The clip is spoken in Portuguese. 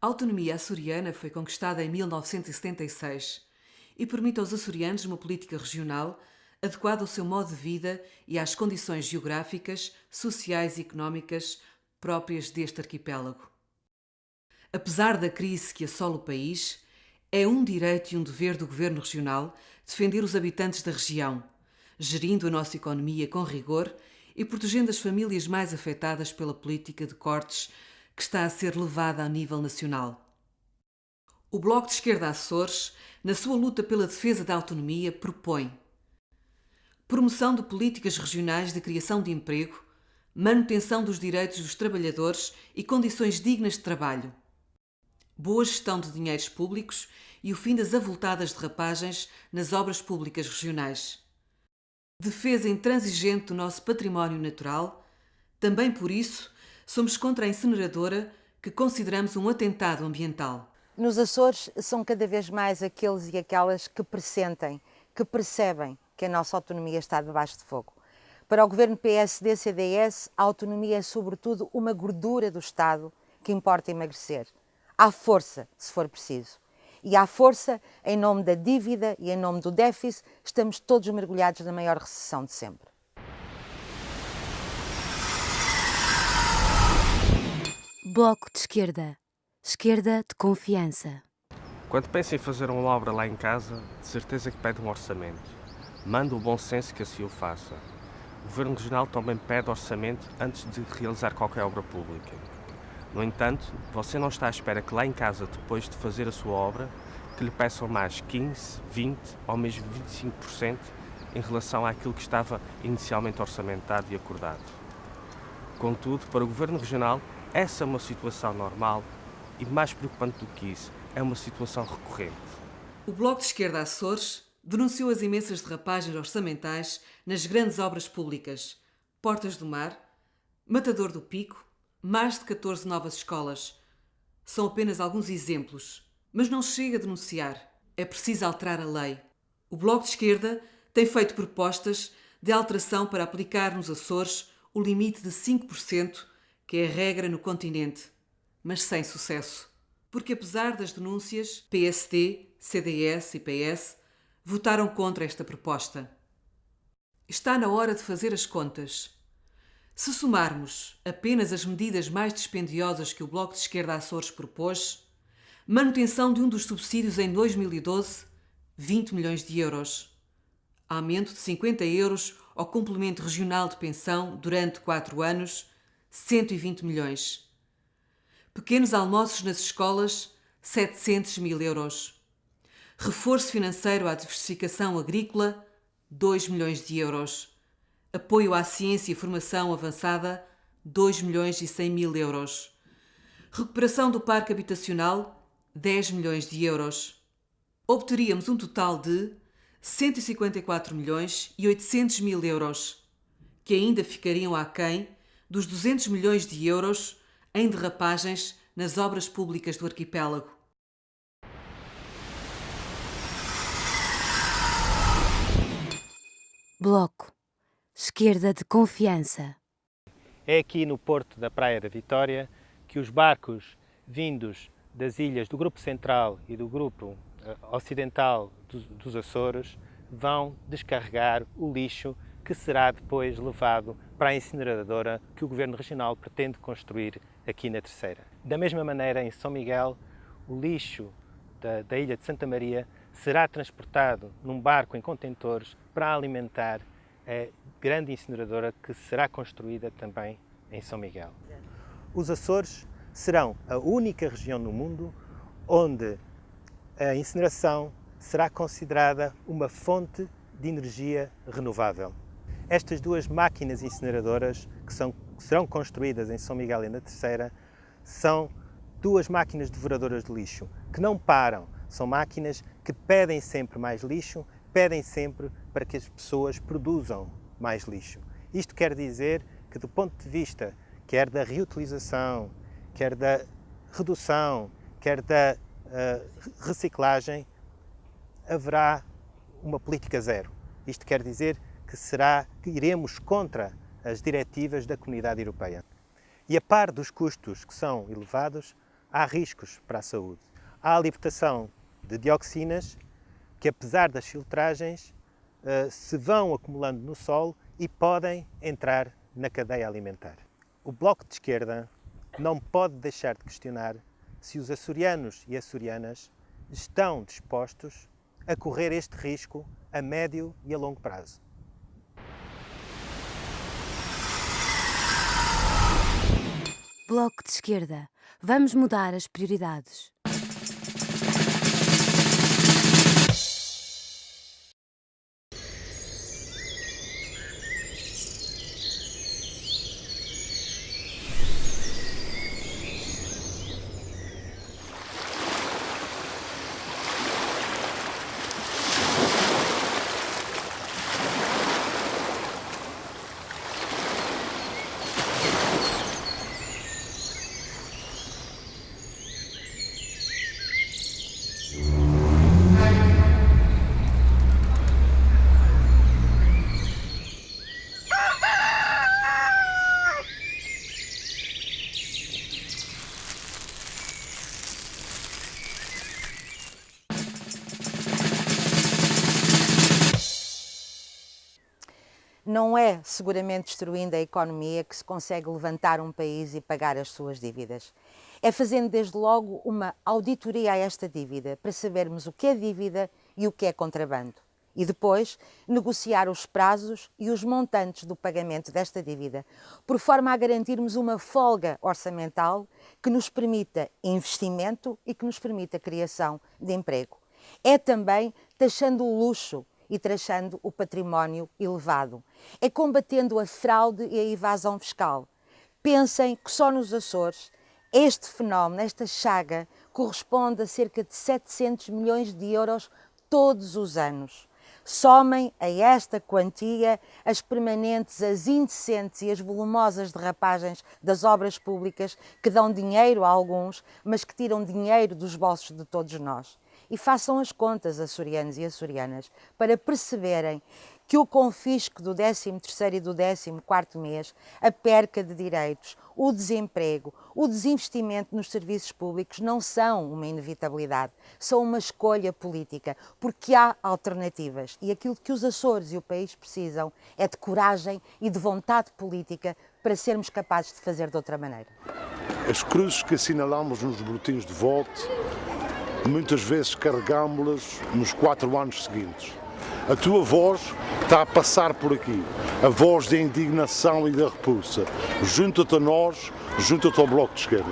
A autonomia açoriana foi conquistada em 1976 e permite aos açorianos uma política regional adequada ao seu modo de vida e às condições geográficas, sociais e económicas próprias deste arquipélago. Apesar da crise que assola o país, é um direito e um dever do Governo Regional defender os habitantes da região, gerindo a nossa economia com rigor e protegendo as famílias mais afetadas pela política de cortes que está a ser levada a nível nacional. O Bloco de Esquerda Açores, na sua luta pela defesa da autonomia, propõe promoção de políticas regionais de criação de emprego, manutenção dos direitos dos trabalhadores e condições dignas de trabalho, boa gestão de dinheiros públicos e o fim das avultadas derrapagens nas obras públicas regionais, defesa intransigente do nosso património natural. Também por isso, somos contra a incineradora, que consideramos um atentado ambiental. Nos Açores são cada vez mais aqueles e aquelas que pressentem, que percebem que a nossa autonomia está debaixo de fogo. Para o governo PSD-CDS, a autonomia é sobretudo uma gordura do Estado que importa emagrecer. À força, se for preciso. E à força, em nome da dívida e em nome do déficit, estamos todos mergulhados na maior recessão de sempre. Bloco de Esquerda. Esquerda de confiança. Quando pensa em fazer uma obra lá em casa, de certeza que pede um orçamento. Manda o bom senso que assim o faça. O Governo Regional também pede orçamento antes de realizar qualquer obra pública. No entanto, você não está à espera que lá em casa, depois de fazer a sua obra, que lhe peçam mais 15%, 20% ou mesmo 25% em relação àquilo que estava inicialmente orçamentado e acordado. Contudo, para o Governo Regional, essa é uma situação normal e, mais preocupante do que isso, é uma situação recorrente. O Bloco de Esquerda Açores denunciou as imensas derrapagens orçamentais nas grandes obras públicas: Portas do Mar, Matador do Pico, mais de 14 novas escolas. São apenas alguns exemplos. Mas não chega a denunciar. É preciso alterar a lei. O Bloco de Esquerda tem feito propostas de alteração para aplicar nos Açores o limite de 5%, que é a regra no continente, mas sem sucesso. Porque apesar das denúncias, PSD, CDS e PS votaram contra esta proposta. Está na hora de fazer as contas. Se somarmos apenas as medidas mais dispendiosas que o Bloco de Esquerda Açores propôs, manutenção de um dos subsídios em 2012, 20 milhões de euros. Aumento de 50 euros ao complemento regional de pensão durante 4 anos, 120 milhões. Pequenos almoços nas escolas, 700 mil euros. Reforço financeiro à diversificação agrícola, 2 milhões de euros. Apoio à ciência e formação avançada, 2 milhões e 100 mil euros. Recuperação do parque habitacional, 10 milhões de euros. Obteríamos um total de 154 milhões e 800 mil euros, que ainda ficariam aquém dos 200 milhões de euros em derrapagens nas obras públicas do arquipélago. Bloco. Esquerda de confiança. É aqui no porto da Praia da Vitória que os barcos vindos das ilhas do Grupo Central e do Grupo Ocidental dos Açores vão descarregar o lixo que será depois levado para a incineradora que o Governo Regional pretende construir aqui na Terceira. Da mesma maneira, em São Miguel, o lixo da ilha de Santa Maria será transportado num barco em contentores para alimentar a grande incineradora que será construída também em São Miguel. Os Açores serão a única região no mundo onde a incineração será considerada uma fonte de energia renovável. Estas duas máquinas incineradoras que serão construídas em São Miguel e na Terceira são duas máquinas devoradoras de lixo que não param. São máquinas que pedem sempre mais lixo, pedem sempre para que as pessoas produzam mais lixo. Isto quer dizer que, do ponto de vista quer da reutilização, quer da redução, quer da reciclagem, haverá uma política zero. Isto quer dizer que iremos contra as diretivas da Comunidade Europeia. E a par dos custos que são elevados, há riscos para a saúde. Há a libertação de dioxinas que, apesar das filtragens, se vão acumulando no solo e podem entrar na cadeia alimentar. O Bloco de Esquerda não pode deixar de questionar se os açorianos e açorianas estão dispostos a correr este risco a médio e a longo prazo. Bloco de Esquerda. Vamos mudar as prioridades. Não é seguramente destruindo a economia que se consegue levantar um país e pagar as suas dívidas. É fazendo desde logo uma auditoria a esta dívida para sabermos o que é dívida e o que é contrabando. E depois negociar os prazos e os montantes do pagamento desta dívida, por forma a garantirmos uma folga orçamental que nos permita investimento e que nos permita a criação de emprego. É também taxando o luxo e taxando o património elevado. É combatendo a fraude e a evasão fiscal. Pensem que só nos Açores este fenómeno, esta chaga, corresponde a cerca de 700 milhões de euros todos os anos. Somem a esta quantia as permanentes, as indecentes e as volumosas derrapagens das obras públicas que dão dinheiro a alguns, mas que tiram dinheiro dos bolsos de todos nós. E façam as contas, açorianos e açorianas, para perceberem que o confisco do 13º e do 14º mês, a perca de direitos, o desemprego, o desinvestimento nos serviços públicos não são uma inevitabilidade, são uma escolha política, porque há alternativas e aquilo que os Açores e o país precisam é de coragem e de vontade política para sermos capazes de fazer de outra maneira. As cruzes que assinalamos nos boletins de voto, muitas vezes carregámos-las nos 4 anos seguintes. A tua voz está a passar por aqui, a voz da indignação e da repulsa. Junta-te a nós, junta-te ao Bloco de Esquerda.